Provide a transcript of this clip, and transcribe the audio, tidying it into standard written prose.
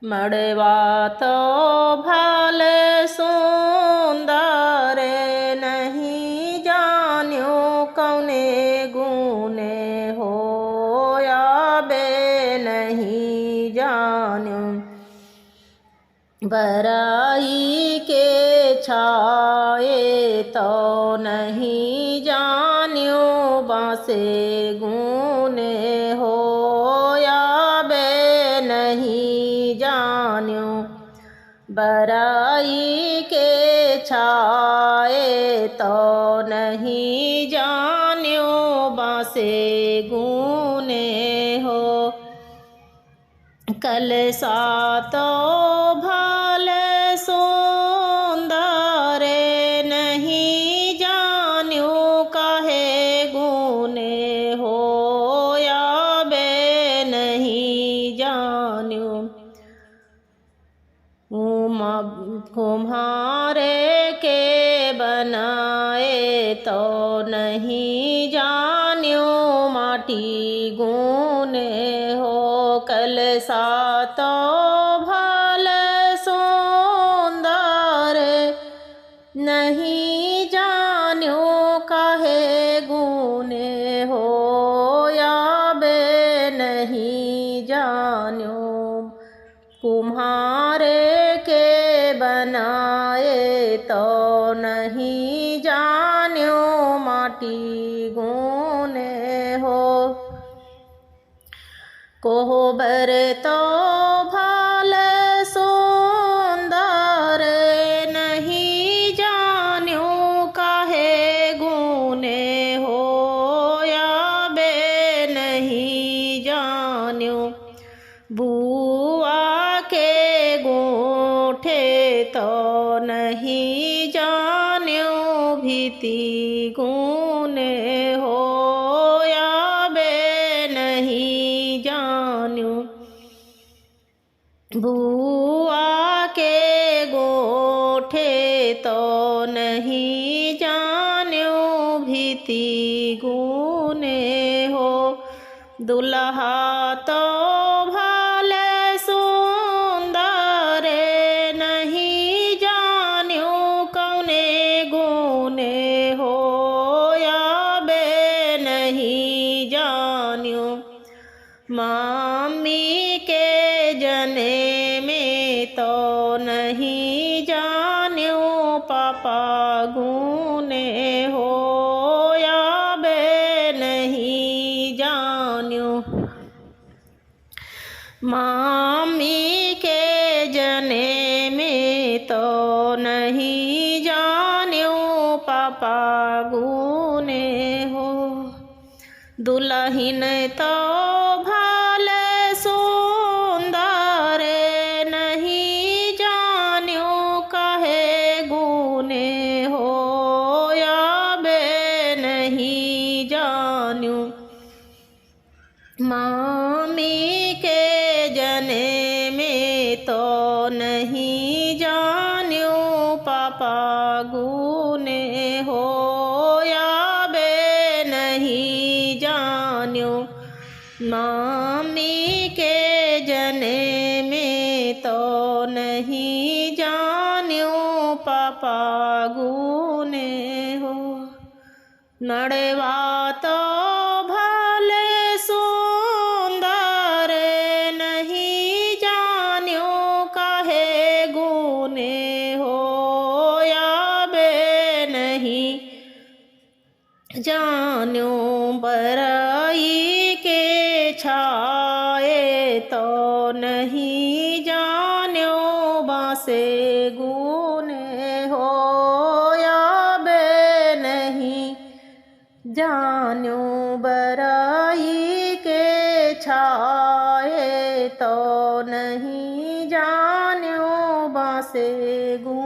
मड़वा तो भले सुंदर नहीं जान्यो कौने गुने होया बे नहीं जान्यो। बराई के छाए तो नहीं जान्यो बासे गुने होया बे नहीं जान्यो। बराई के छाए तो नहीं जान्यो बासे गुने हो। कलसा तो भले सुंदर नहीं जान्यो काहे गुने होया बे नहीं जान्यो। कुम्हारे के बनाए तो नहीं जान्यो माटी गुने हो। कलसा तो भले सुंदर नहीं जान्यो काहे गुने होया बे नहीं जान्यो। कुम्हारे के बनाए तो नहीं जान्यो माटी गुने हो। कोहबर तो भले सुंदर नहीं जान्यो काहे गुने होया बे नहीं जान्यो। बुआ के गोठे तो नहीं जान्यो भीति गुने होया बे नहीं जान्यो। बुआ के गोठे तो नहीं जान्यो भीति गुने हो। दुल्हा तो भले सुंदर नहीं जान्यो कौने गुने होया बे नहीं जान्यो। मामी के जने में तो नहीं जान्यो पापा गुने होया बे नहीं जान्यो। मामी के जने में तो नहीं जान्यो पापा गुने हो। दुल्हन तो भले सुंदर नहीं जान्यो काहे गुने होया बे नहीं जान्यो। मामी के जने में तो नहीं जान्यो पापा गुने होया बे नहीं जान्यो। मामी के जने में तो नहीं जान्यो पापा गुने हो। नड़वा तो भले सुंदर नहीं जान्यो काहे गुने होया बे नहीं जान्यो। बराई के छाए तो नहीं जान्यो बासे गुने होया बे नहीं जान्यो। बराई के छाए तो नहीं जान्यो बासे गुने